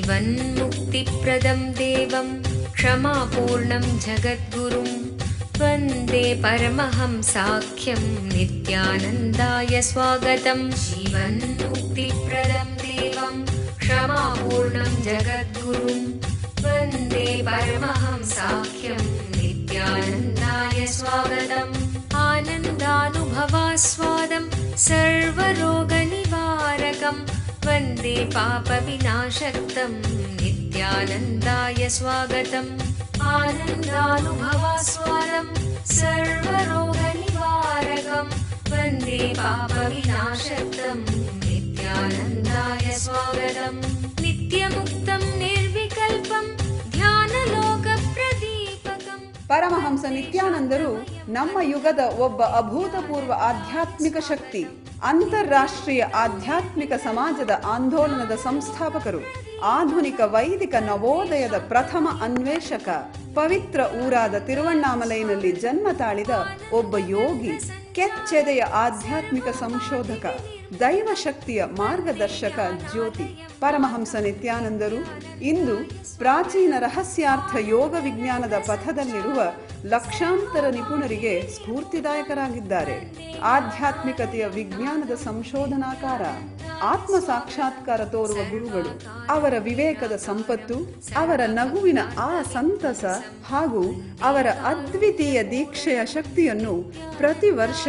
जीवन्मुक्तिप्रदं देवं क्षमापूर्णं जगद्गुरुं वन्दे परमहंसाख्यं नित्यानन्दाय स्वागतं। जीवन्मुक्तिप्रदं देवं क्षमापूर्णं जगद्गुरुं वन्दे परमहंसाख्यं नित्यानन्दाय स्वागतम्। आनन्दानुभवास्वादं सर्वरोगनिवारकं वन्दे पापविनाशक्तं नित्यानन्दाय स्वागतम्। आनन्दानुभवास्वादं सर्वरोगनिवारकं वन्दे पापविनाशक्तं नित्यानन्दाय स्वागतम्। नित्यमुक्तं निर्विकल्पं ಧ್ಯಾನಲೋಕಪ್ರದೀಪಕಂ. ಪರಮಹಂಸ ನಿತ್ಯಾನಂದರು ನಮ್ಮ ಯುಗದ ಒಬ್ಬ ಅಭೂತಪೂರ್ವ ಆಧ್ಯಾತ್ಮಿಕ ಶಕ್ತಿ, ಅಂತಾರಾಷ್ಟ್ರೀಯ ಆಧ್ಯಾತ್ಮಿಕ ಸಮಾಜದ ಆಂದೋಲನದ ಸಂಸ್ಥಾಪಕರು, ಆಧುನಿಕ ವೈದಿಕ ನವೋದಯದ ಪ್ರಥಮ ಅನ್ವೇಷಕ, ಪವಿತ್ರ ಊರಾದ ತಿರುವಣ್ಣಾಮಲೈನಲ್ಲಿ ಜನ್ಮ ತಾಳಿದ ಒಬ್ಬ ಯೋಗಿ, ಕೆಚ್ಚೆದೆಯ ಆಧ್ಯಾತ್ಮಿಕ ಸಂಶೋಧಕ, ದೈವಶಕ್ತಿಯ ಮಾರ್ಗದರ್ಶಕ ಜ್ಯೋತಿ. ಪರಮಹಂಸ ನಿತ್ಯಾನಂದರು ಇಂದು ಪ್ರಾಚೀನ ರಹಸ್ಯಾರ್ಥ ಯೋಗ ವಿಜ್ಞಾನದ ಪಥದಲ್ಲಿರುವ ಲಕ್ಷಾಂತರ ನಿಪುಣರಿಗೆ ಸ್ಫೂರ್ತಿದಾಯಕರಾಗಿದ್ದಾರೆ. ಆಧ್ಯಾತ್ಮಿಕತೆಯ ವಿಜ್ಞಾನದ ಸಂಶೋಧನಾಕಾರ, ಆತ್ಮ ಸಾಕ್ಷಾತ್ಕಾರ ತೋರುವ ಗುರುಗಳು. ಅವರ ವಿವೇಕದ ಸಂಪತ್ತು, ಅವರ ನಗುವಿನ ಆ ಸಂತಸ ಹಾಗೂ ಅವರ ಅದ್ವಿತೀಯ ದೀಕ್ಷೆಯ ಶಕ್ತಿಯನ್ನು ಪ್ರತಿ ವರ್ಷ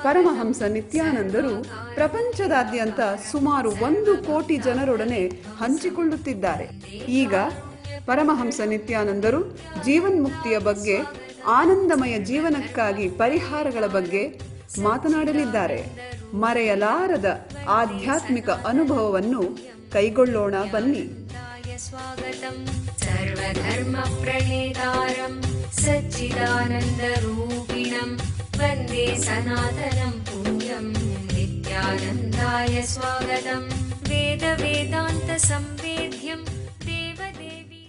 ಪರಮಹಂಸ ನಿತ್ಯಾನಂದರು ಪ್ರಪಂಚದಾದ್ಯಂತ ಸುಮಾರು 1 ಕೋಟಿ ಜನರೊಡನೆ ಹಂಚಿಕೊಳ್ಳುತ್ತಿದ್ದಾರೆ. ಈಗ ಪರಮಹಂಸ ನಿತ್ಯಾನಂದರು ಜೀವನ್ಮುಕ್ತಿಯ ಬಗ್ಗೆ, ಆನಂದಮಯ ಜೀವನಕ್ಕಾಗಿ ಪರಿಹಾರಗಳ ಬಗ್ಗೆ ಮಾತನಾಡಲಿದ್ದಾರೆ. ಮರೆಯಲಾರದ ಆಧ್ಯಾತ್ಮಿಕ ಅನುಭವವನ್ನು ಕೈಗೊಳ್ಳೋಣ ಬನ್ನಿ. ಸರ್ವಧರ್ಮ ಪ್ರಣೇತಾರಂ ಸಚ್ಚಿದಾನಂದರೂಪಿಣಂ ವಂದೇ ಸನಾತನಂ ಪುಣ್ಯಂ ನಿತ್ಯಾನಂದಾಯ ಸ್ವಾಗತಂ. ವೇದ ವೇದಾಂತ ಸಂವೇದ್ಯಂ ದೇವದೇವಿ.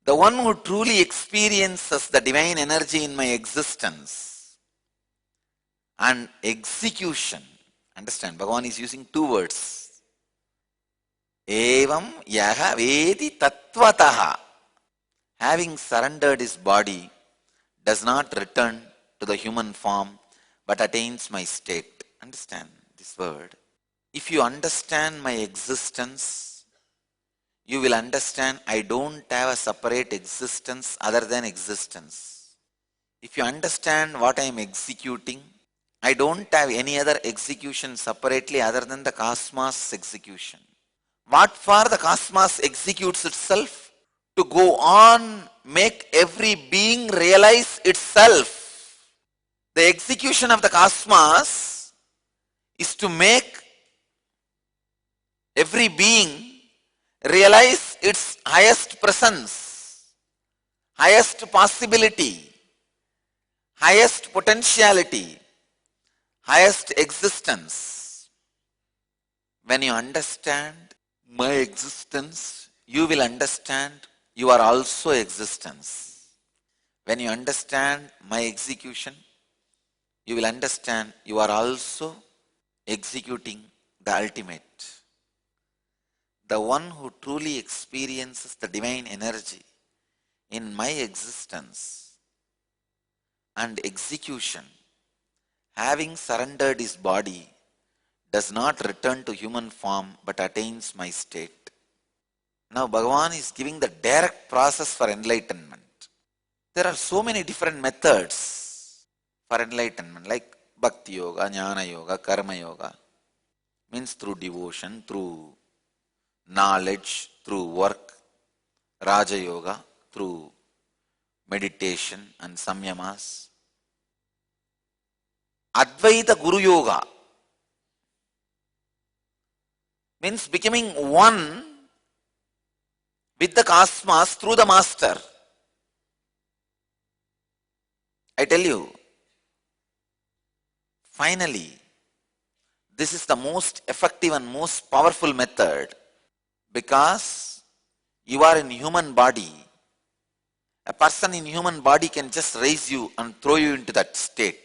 The one who truly experiences the divine energy in my existence and execution. Understand, Bhagavan is using 2 words. Evam yaha vedi tattvataha. Having surrendered his body, does not return to the human form, but attains my state. Understand this word. If you understand my existence, you will understand I don't have a separate existence other than existence. If you understand what I am executing, I don't have any other execution separately other than the cosmos execution. What for the cosmos executes itself? To go on, make every being realize itself. The execution of the cosmos is to make every being realize its highest presence, highest possibility, highest potentiality, highest existence. When you understand my existence, you will understand you are also existence. When you understand my execution, you will understand you are also executing the ultimate. The one who truly experiences the divine energy in my existence and execution, having surrendered his body, does not return to human form but attains my state. Now Bhagavan is giving the direct process for enlightenment. There are so many different methods for enlightenment, like Bhakti Yoga, Jnana Yoga, Karma Yoga. Means through devotion, through knowledge, through work. Raja Yoga, through meditation and samyamas. Advaita Guru Yoga means becoming one with the cosmos through the master. I tell you, finally, this is the most effective and most powerful method because you are in human body. A person in human body can just raise you and throw you into that state,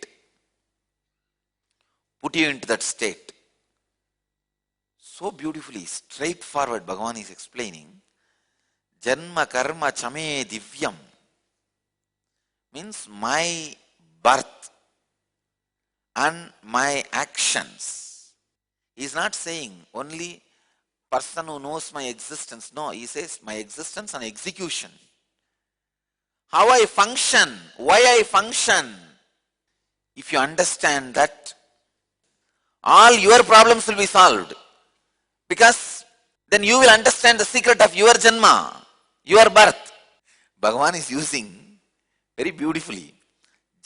put you into that state. So beautifully, straightforward, Bhagavan is explaining, Janma karma chame divyam means my birth and my actions. He is not saying only person who knows my existence. No, he says my existence and execution. How I function, why I function. If you understand that, all your problems will be solved. Because then you will understand the secret of your janma, your birth. Bhagavan is using very beautifully,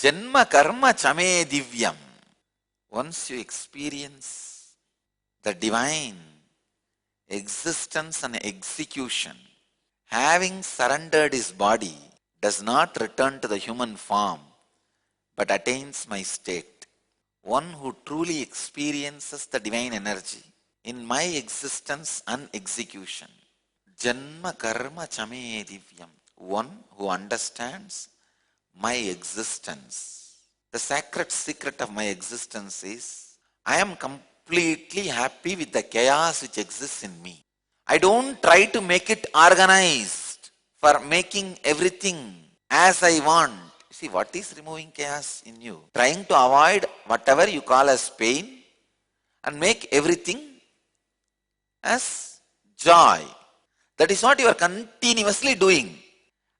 Janma karma chame divyam. Once you experience the divine existence and execution, having surrendered his body, does not return to the human form, but attains my state. One who truly experiences the divine energy in my existence and execution. Janma karma chame divyam. One who understands my existence. The sacred secret of my existence is, I am completely happy with the chaos which exists in me. I don't try to make it organized for making everything as I want. See, what is removing chaos in you? Trying to avoid whatever you call as pain and make everything as joy. That is what you are continuously doing.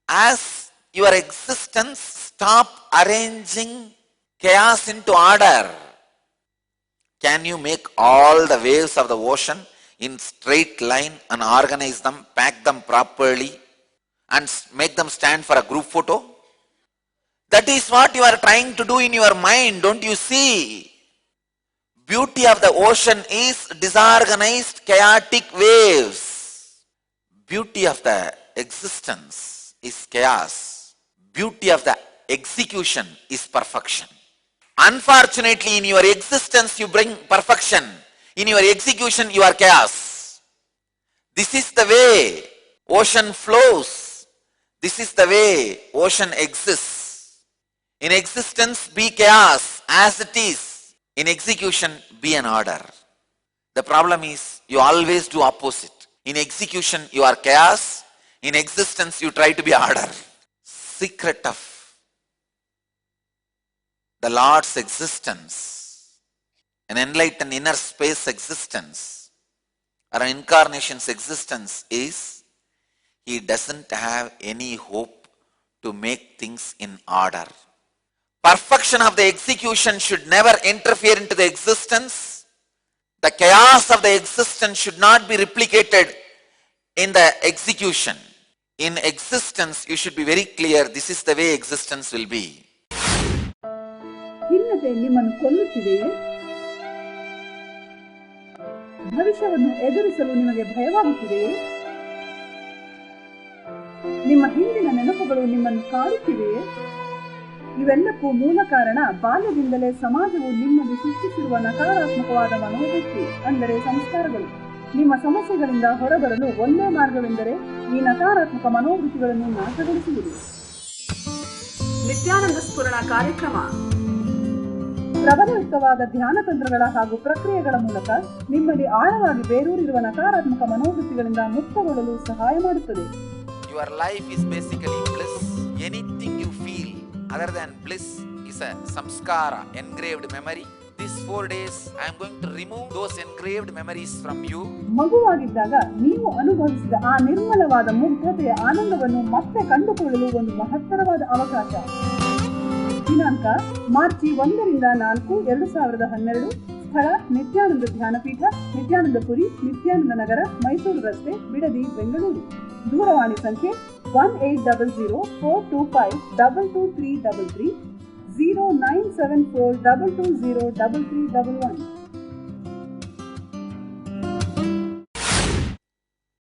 As your existence stop arranging chaos into order, can you make all the waves of the ocean in straight line and organize them, pack them properly and make them stand for a group photo? That is what you are trying to do in your mind, don't you see? Beauty of the ocean is disorganized, chaotic waves. Beauty of the existence is chaos. Beauty of the execution is perfection. Unfortunately, in your existence you bring perfection. In your execution you are chaos. This is the way ocean flows. This is the way ocean exists. In existence be chaos as it is. In execution be an order. The problem is you always do opposite. In execution you are chaos. In existence you try to be order. Secret of the Lord's existence, an enlightened inner space existence, or an incarnation's existence is, he doesn't have any hope to make things in order. Perfection of the execution should never interfere into the existence. The chaos of the existence should not be replicated in the execution. In existence, you should be very clear, this is the way existence will be. ಖಿನ್ನತೆ ನಿಮ್ಮನ್ನು ಕೊಲ್ಲುತ್ತಿದೆಯೇ? ಭವಿಷ್ಯವನ್ನು ಎದುರಿಸಲು ನಿಮಗೆ ಭಯವಾಗುತ್ತಿದೆಯೇ? ನಿಮ್ಮ ಹಿಂದಿನ ನೆನಪುಗಳು ನಿಮ್ಮನ್ನು ಕಾಡುತ್ತಿವೆಯೇ? ಇವೆಲ್ಲಕ್ಕೂ ಮೂಲ ಕಾರಣ ಬಾಲ್ಯದಿಂದಲೇ ಸಮಾಜವು ನಿಮ್ಮಲ್ಲಿ ಸೃಷ್ಟಿಸಿರುವ ನಕಾರಾತ್ಮಕವಾದ ಮನೋವೃತ್ತಿ, ಅಂದರೆ ಸಂಸ್ಕಾರಗಳು. ನಿಮ್ಮ ಸಮಸ್ಯೆಗಳಿಂದ ಹೊರಬರಲು ಒಂದೇ ಮಾರ್ಗವೆಂದರೆ ಈ ನಕಾರಾತ್ಮಕ ಮನೋವೃತ್ತಿಗಳನ್ನು ನಾಶಗೊಳಿಸುವುದು. ನಿತ್ಯಾನಂದ ಸ್ಫುರಣ ಕಾರ್ಯಕ್ರಮ ಪ್ರಬಲಯುಕ್ತವಾದ ಧ್ಯಾನ ತಂತ್ರಗಳ ಹಾಗೂ ಪ್ರಕ್ರಿಯೆಗಳ ಮೂಲಕ ನಿಮ್ಮಲ್ಲಿ ಆಳವಾಗಿ ಬೇರೂರಿರುವ ನಕಾರಾತ್ಮಕ ಮನೋವೃತ್ತಿಗಳಿಂದ ಮುಕ್ತಗೊಳ್ಳಲು ಸಹಾಯ ಮಾಡುತ್ತದೆ. Your life is basically bliss. Anything you feel other than bliss is a samskara, engraved memory. These 4 days I am going to remove those engraved memories from you. ಮಗುವಾಗಿದ್ದಾಗ ನೀವು ಅನುಭವಿಸಿದ ಆ ನಿರ್ಮಲವಾದ ಮುಗ್ಧತೆಯ ಆನಂದವನ್ನು ಮತ್ತೆ ಕಂಡುಕೊಳ್ಳಲು ಒಂದು ಮಹತ್ತರವಾದ ಅವಕಾಶ. ದಿನಾಂಕ ಮಾರ್ಚ್ 1 ರಿಂದ 4, 2012. ಸ್ಥಳ ನಿತ್ಯಾನಂದ ಧ್ಯಾನಪೀಠ, ನಿತ್ಯಾನಂದಪುರಿ, ನಿತ್ಯಾನಂದ ನಗರ, ಮೈಸೂರು ರಸ್ತೆ, ಬಿಡದಿ, ಬೆಂಗಳೂರು. ದೂರವಾಣಿ ಸಂಖ್ಯೆ 1800-425-22333, 0974-220-3311.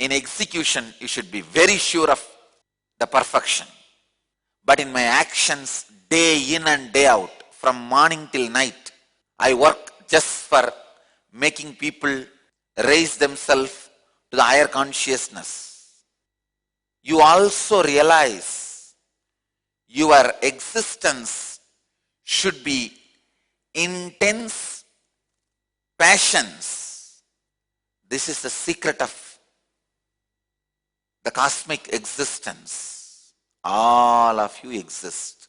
In execution, you should be very sure of the perfection. But in my actions, day in and day out, from morning till night, I work just for making people raise themselves to the higher consciousness. You also realize your existence should be intense passions. This is the secret of the cosmic existence. All of you exist.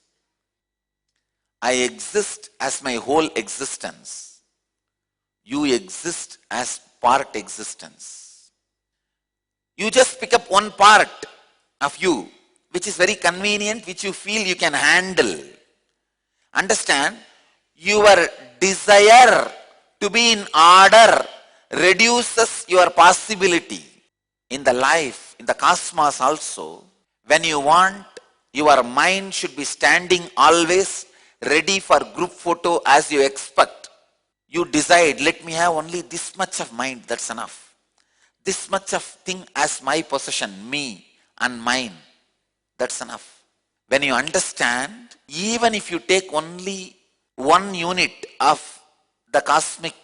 I exist as my whole existence. You exist as part existence. You just pick up one part of you, which is very convenient, which you feel you can handle. Understand, your desire to be in order reduces your possibility. In the life, in the cosmos also, when you want, your mind should be standing always ready for group photo as you expect. You decide, let me have only this much of mind, that's enough. This much of thing as my possession, me and mine, that's enough. When you understand, even if you take only 1 unit of the cosmic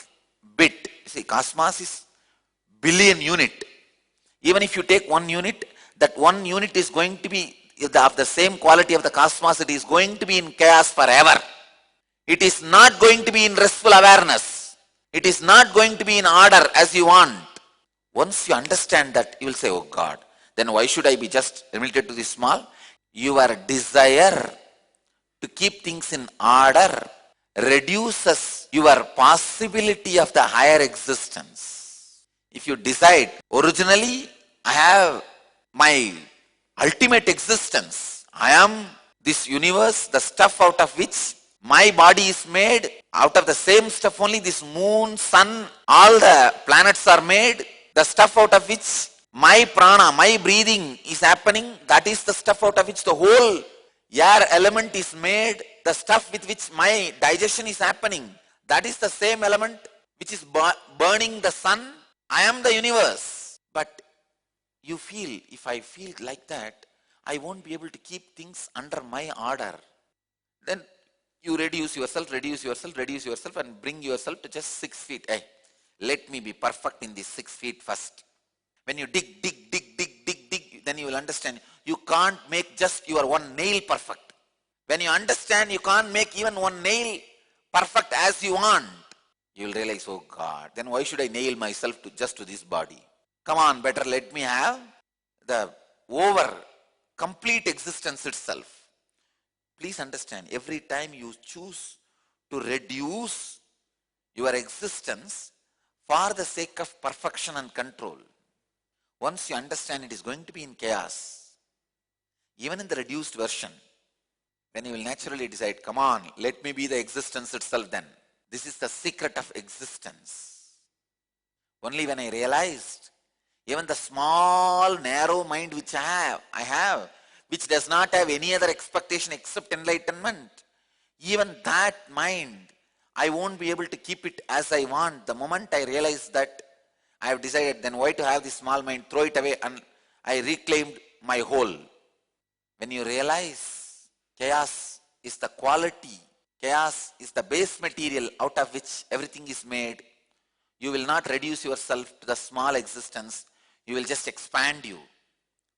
bit, see, cosmos is billion unit. Even if you take 1 unit, that 1 unit is going to be of the same quality of the cosmos. It is going to be in chaos forever. It is not going to be in restful awareness. It is not going to be in order as you want. Once you understand that, you will say, oh God, then why should I be just limited to this small? Your desire to keep things in order reduces your possibility of the higher existence. If you decide, originally I have my ultimate existence. I am this universe, the stuff out of which my body is made. Out of the same stuff only this moon, sun, all the planets are made. The stuff out of which my prana, my breathing is happening. That is the stuff out of which the whole air element is made. The stuff with which my digestion is happening, that is the same element which is burning the sun. I am the universe. But you feel, if I feel like that, I won't be able to keep things under my order. Then you reduce yourself and bring yourself to just 6 feet. Hey, let me be perfect in these 6 feet first. When you dig, then you will understand you can't make just your one nail perfect. When you understand you can't make even one nail perfect as you want, you will realize, oh God, then why should I nail myself to just to this body? Come on, better let me have the over complete existence itself. Please understand, every time you choose to reduce your existence for the sake of perfection and control, once you understand it is going to be in chaos, even in the reduced version, then you will naturally decide, come on, let me be the existence itself then. This is the secret of existence. Only when I realized, even the small narrow mind which I have, which does not have any other expectation except enlightenment, even that mind, I won't be able to keep it as I want. The moment I realize that, I have decided, then why to have this small mind, throw it away, and I reclaimed my whole. When you realize chaos is the quality, chaos is the base material out of which everything is made, you will not reduce yourself to the small existence. You will just expand you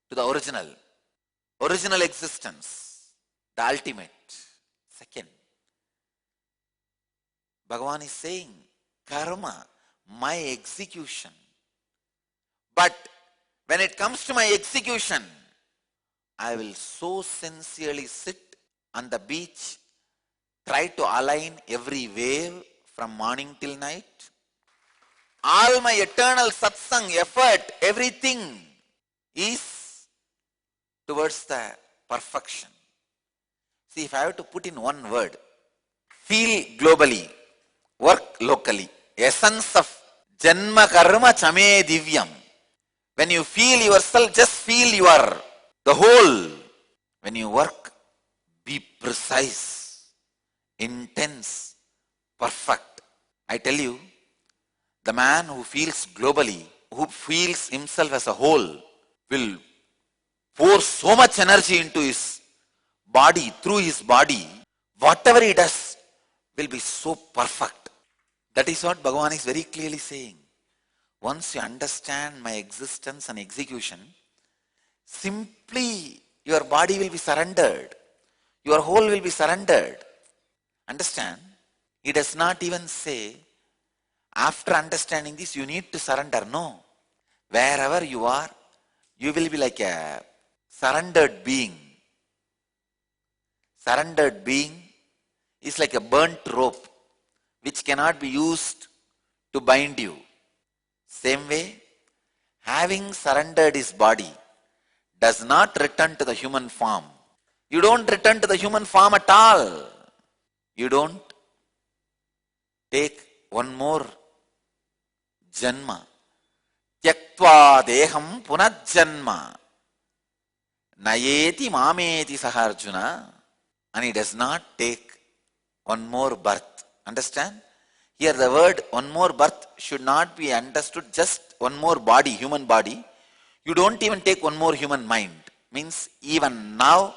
to the original existence, the ultimate. Second, Bhagavan is saying, karma, my execution. But when it comes to my execution, I will so sincerely sit on the beach, try to align every wave from morning till night. All my eternal satsang, effort, everything is towards the perfection. See, if I have to put in one word, feel globally, work locally. Essence of Janma Karma Chame Divyam. When you feel yourself, just feel you are the whole. When you work, be precise, intense, perfect. I tell you, the man who feels globally, who feels himself as a whole, will pour so much energy into his body, through his body. Whatever he does will be so perfect. That is what Bhagavan is very clearly saying. Once you understand my existence and execution, simply your body will be surrendered. Your whole will be surrendered. Understand? He does not even say, after understanding this, you need to surrender. No. Wherever you are, you will be like a surrendered being. Surrendered being is like a burnt rope which cannot be used to bind you. Same way, having surrendered his body does not return to the human form. You don't return to the human form at all. You don't take one more janma. Tyaktva deham punajjanma. Nayeti mameti saharjuna. And he does not take one more birth. Understand? Here the word one more birth should not be understood just one more body, human body. You don't even take one more human mind. Means even now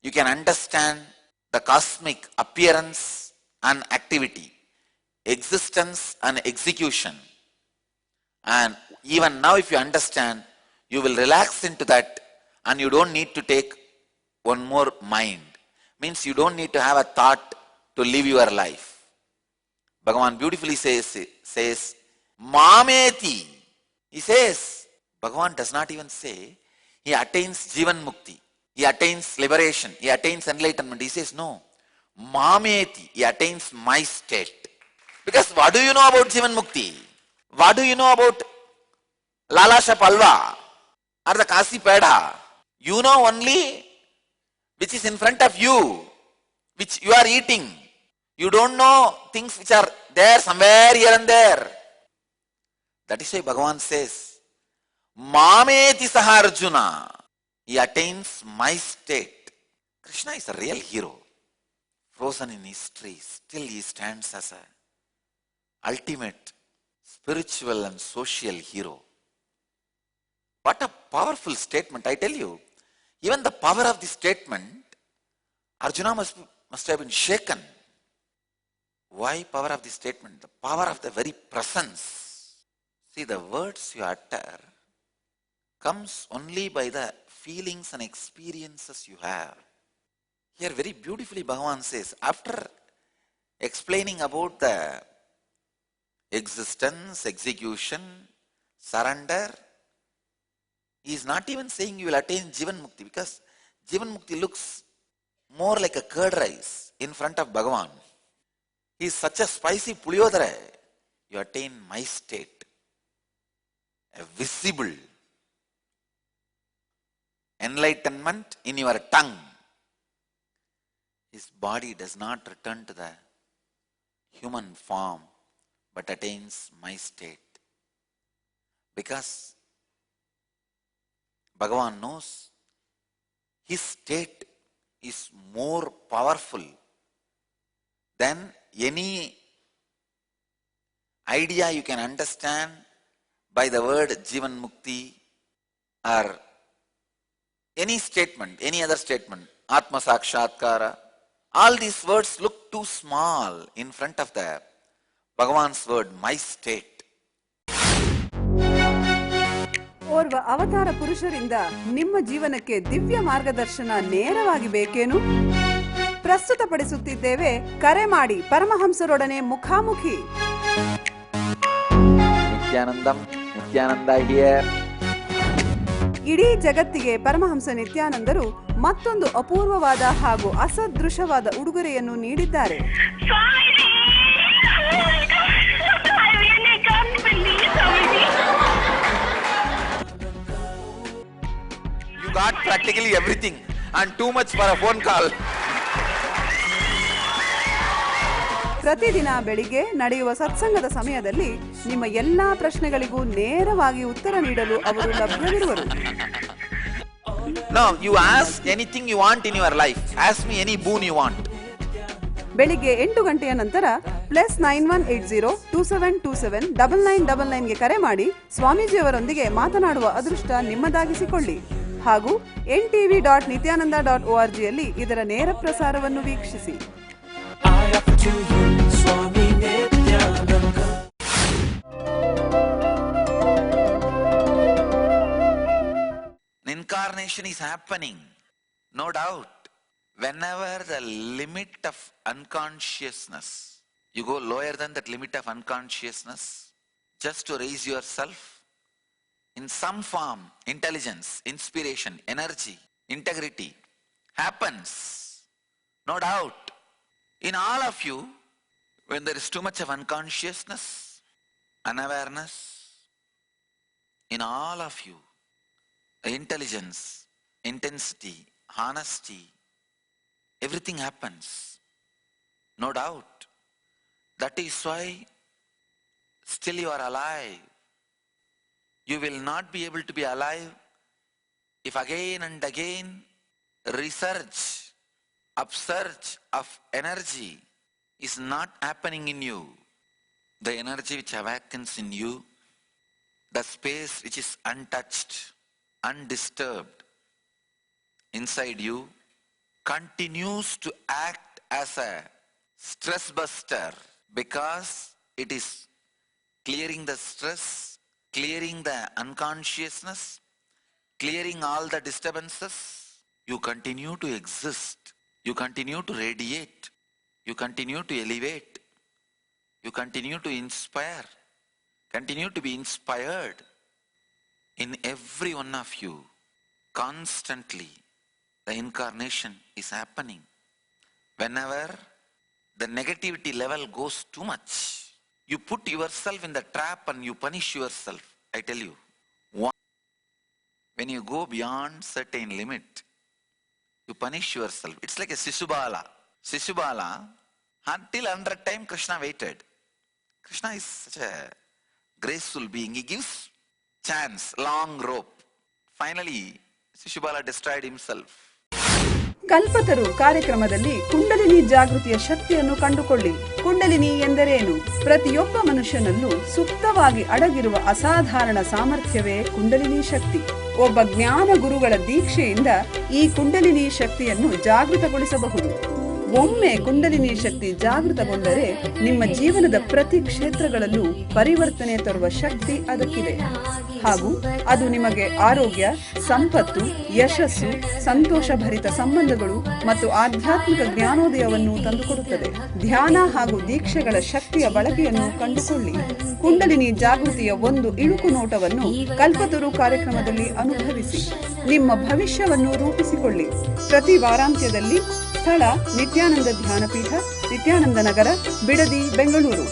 you can understand the cosmic appearance and activity, existence and execution. And even now if you understand, you will relax into that and you don't need to take one more mind. Means you don't need to have a thought to live your life. Bhagavan beautifully says, Mameti. He says, Bhagavan does not even say, he attains Jivan Mukti. He attains liberation. He attains enlightenment. He says, no. Mameti. He attains my state. Because what do you know about Jivan Mukti? What do you know about Lalasha Palva or the Kasi Peda? You know only which is in front of you, which you are eating. You don't know things which are there somewhere here and there. That is why Bhagavan says, Mameti saha Arjuna. He attains my state. Krishna is a real hero. Frozen in history, still he stands as an ultimate spiritual and social hero. What a powerful statement, I tell you. Even the power of this statement, Arjuna must have been shaken. Why power of this statement? The power of the very presence. See, the words you utter comes only by the feelings and experiences you have. Here very beautifully Bhagavan says, after explaining about the existence, execution, surrender, he is not even saying you will attain Jivan Mukti, because Jivan Mukti looks more like a curd rice in front of Bhagavan. He is such a spicy puliyodara. You attain my state, a visible enlightenment in your tongue. His body does not return to the human form, but attains my state. Because Bhagavan knows his state is more powerful than any idea you can understand by the word Jivan Mukti or any statement, any other statement, Atma Sakshatkara. All these words look too small in front of the Bhagavan's word, my state. ಓರ್ವ ಅವತಾರ ಪುರುಷರಿಂದ ನಿಮ್ಮ ಜೀವನಕ್ಕೆ ದಿವ್ಯ ಮಾರ್ಗದರ್ಶನ ನೇರವಾಗಿ ಬೇಕೇನು? ಪ್ರಸ್ತುತಪಡಿಸುತ್ತಿದ್ದೇವೆ, ಕರೆ ಮಾಡಿ ಪರಮಹಂಸರೊಡನೆ ಮುಖಾಮುಖಿ. ನಿತ್ಯಾನಂದ ಹಿಯರ್. ಇಡೀ ಜಗತ್ತಿಗೆ ಪರಮಹಂಸ ನಿತ್ಯಾನಂದರು ಮತ್ತೊಂದು ಅಪೂರ್ವವಾದ ಹಾಗೂ ಅಸದೃಶವಾದ ಉಡುಗೊರೆಯನ್ನು ನೀಡಿದ್ದಾರೆ. You got practically everything and too much for a phone call. ಪ್ರತಿದಿನ ಬೆಳಿಗ್ಗೆ ನಡೆಯುವ ಸತ್ಸಂಗದ ಸಮಯದಲ್ಲಿ ನಿಮ್ಮ ಎಲ್ಲಾ ಪ್ರಶ್ನೆಗಳಿಗೂ ನೇರವಾಗಿ ಉತ್ತರ ನೀಡಲು ಅವರು ಲಭ್ಯವಿರುವರು. No, you ask anything you want in your life. Ask me any boon you want. ಬೆಳಿಗ್ಗೆ 8 ಗಂಟೆಯ ನಂತರ +9180 2727 9999 ಗೆ ಕರೆ ಮಾಡಿ ಸ್ವಾಮೀಜಿಯವರೊಂದಿಗೆ ಮಾತನಾಡುವ ಅದೃಷ್ಟ ನಿಮ್ಮದಾಗಿಸಿಕೊಳ್ಳಿ. ಹಾಗೂ ntv.nityananda.org ಯಲ್ಲಿ ಇದರ ನೇರ ಪ್ರಸಾರವನ್ನು ವೀಕ್ಷಿಸಿ. Incarnation is happening, no doubt. Whenever the limit of unconsciousness, you go lower than that limit of unconsciousness, just to raise yourself in some form, intelligence, inspiration, energy, integrity happens, no doubt. In all of you, when there is too much of unconsciousness, unawareness, in all of you, intelligence, intensity, honesty, everything happens, no doubt. That is why still you are alive. You will not be able to be alive if again and again research, upsurge of energy is not happening in you. The energy which awakens in you, the space which is untouched, undisturbed inside you, continues to act as a stress buster because it is clearing the stress, clearing the unconsciousness, clearing all the disturbances. You continue to exist, you continue to radiate, you continue to elevate, you continue to inspire, continue to be inspired. In every one of you, constantly, the incarnation is happening. Whenever the negativity level goes too much, you put yourself in the trap and you punish yourself. I tell you, when you go beyond certain limit, you punish yourself. It's like a Sisubala. Sisubala, until 100 times Krishna waited. Krishna is such a graceful being. He gives chance, long rope. Finally, Sisubala destroyed himself. ಕಲ್ಪತರು ಕಾರ್ಯಕ್ರಮದಲ್ಲಿ ಕುಂಡಲಿನಿ ಜಾಗೃತಿಯ ಶಕ್ತಿಯನ್ನು ಕಂಡುಕೊಳ್ಳಿ. ಕುಂಡಲಿನಿ ಎಂದರೇನು? ಪ್ರತಿಯೊಬ್ಬ ಮನುಷ್ಯನಲ್ಲೂ ಸುಪ್ತವಾಗಿ ಅಡಗಿರುವ ಅಸಾಧಾರಣ ಸಾಮರ್ಥ್ಯವೇ ಕುಂಡಲಿನಿ ಶಕ್ತಿ. ಒಬ್ಬ ಜ್ಞಾನ ಗುರುಗಳ ದೀಕ್ಷೆಯಿಂದ ಈ ಕುಂಡಲಿನಿ ಶಕ್ತಿಯನ್ನು ಜಾಗೃತಗೊಳಿಸಬಹುದು. ಒಮ್ಮೆ ಕುಂಡಲಿನಿ ಶಕ್ತಿ ಜಾಗೃತಗೊಂಡರೆ ನಿಮ್ಮ ಜೀವನದ ಪ್ರತಿ ಕ್ಷೇತ್ರಗಳಲ್ಲೂ ಪರಿವರ್ತನೆ ತರುವ ಶಕ್ತಿ ಅದಕ್ಕಿದೆ. ಹಾಗೂ ಅದು ನಿಮಗೆ ಆರೋಗ್ಯ, ಸಂಪತ್ತು, ಯಶಸ್ಸು, ಸಂತೋಷಭರಿತ ಸಂಬಂಧಗಳು ಮತ್ತು ಆಧ್ಯಾತ್ಮಿಕ ಜ್ಞಾನೋದಯವನ್ನು ತಂದುಕೊಡುತ್ತದೆ. ಧ್ಯಾನ ಹಾಗೂ ದೀಕ್ಷೆಗಳ ಶಕ್ತಿಯ ಬಳಕೆಯನ್ನು ಕಂಡುಕೊಳ್ಳಿ. ಕುಂಡಲಿನಿ ಜಾಗೃತಿಯ ಒಂದು ಇಳುಕು ನೋಟವನ್ನು ಕಲ್ಪತರು ಕಾರ್ಯಕ್ರಮದಲ್ಲಿ ಅನುಭವಿಸಿ. ನಿಮ್ಮ ಭವಿಷ್ಯವನ್ನು ರೂಪಿಸಿಕೊಳ್ಳಿ. ಪ್ರತಿ ವಾರಾಂತ್ಯದಲ್ಲಿ ಸ್ಥಳ ನಿತ್ಯಾನಂದ ಧ್ಯಾನಪೀಠ, ನಿತ್ಯಾನಂದ ನಗರ, ಬಿಡದಿ, ಬೆಂಗಳೂರು.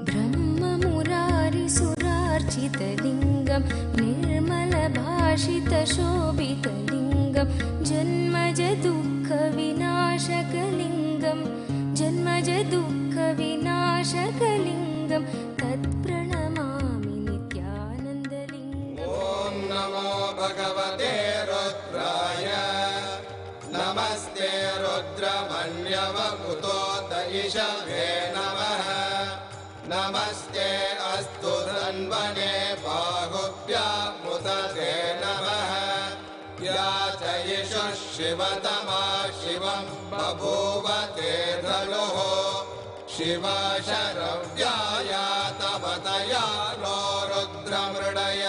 ब्रह्ममुरारिसुरार्चितलिङ्गं निर्मलभाषितशोभितलिङ्गं जन्मजदुःखविनाशकलिङ्गं जन्मजदुःखविनाशकलिङ्गं तत्प्रणमामि नित्यानन्दलिङ्गम्। ॐ नमो भगवते रुद्राय नमस्ते रुद्रमन्यवपुतोत इषवे नमः नमस्ते अस्तु धन्वने बाहुभ्यामुदते नमः या च यशः शिवतमा शिवं बभूव ते धनुः शिवा शरव्याया तपतया नो रुद्रमृडय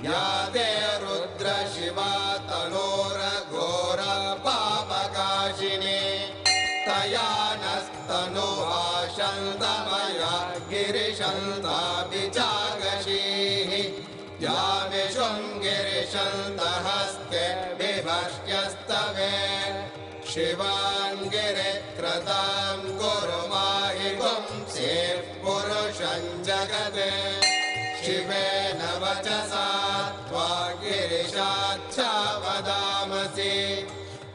या ते रुद्र शिवा तनोरघोर पापकाशिनी तया नस्तनुहा शन्तमया गिरिशन्ताभिजागशीः या विशृङ्गिरिशन्तहस्ते विभष्ट्यस्तवे शिवाङ्गिरिक्रतां गुरुमाहि पुंसेः पुरुषं जगते शिवेन वचसा त्वा गिरिशाच्छा वदामसि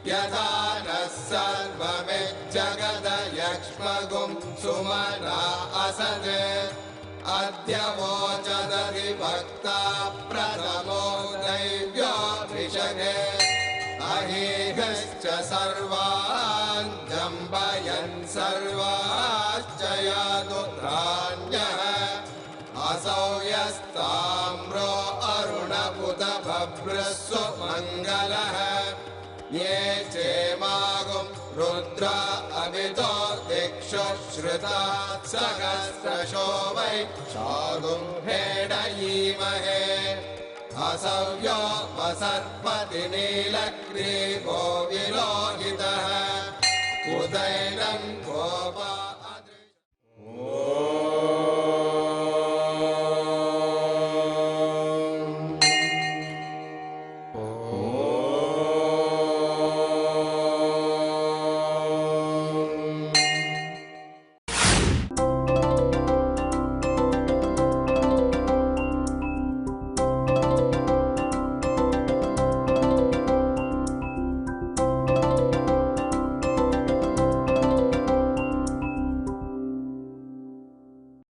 यथा नः सर्वमिज्जगद यक्ष्मगुं सुमना असत् अद्य वोचदधिभक्ता प्रथमो दैव्याभिषगे अहेहश्च सर्वान् जम्बयन् सर्वाश्च यादुत्राण्यः असौ यस्ताम्रो अरुणपुतभभ्रस्व मङ्गलः ये चेमागुं रुद्र अवितो दिक्षु श्रुतात् सहस्रशो वै शागुं हेडयीमहे असव्यो वसर्पति नीलग्रीवो विलोहितः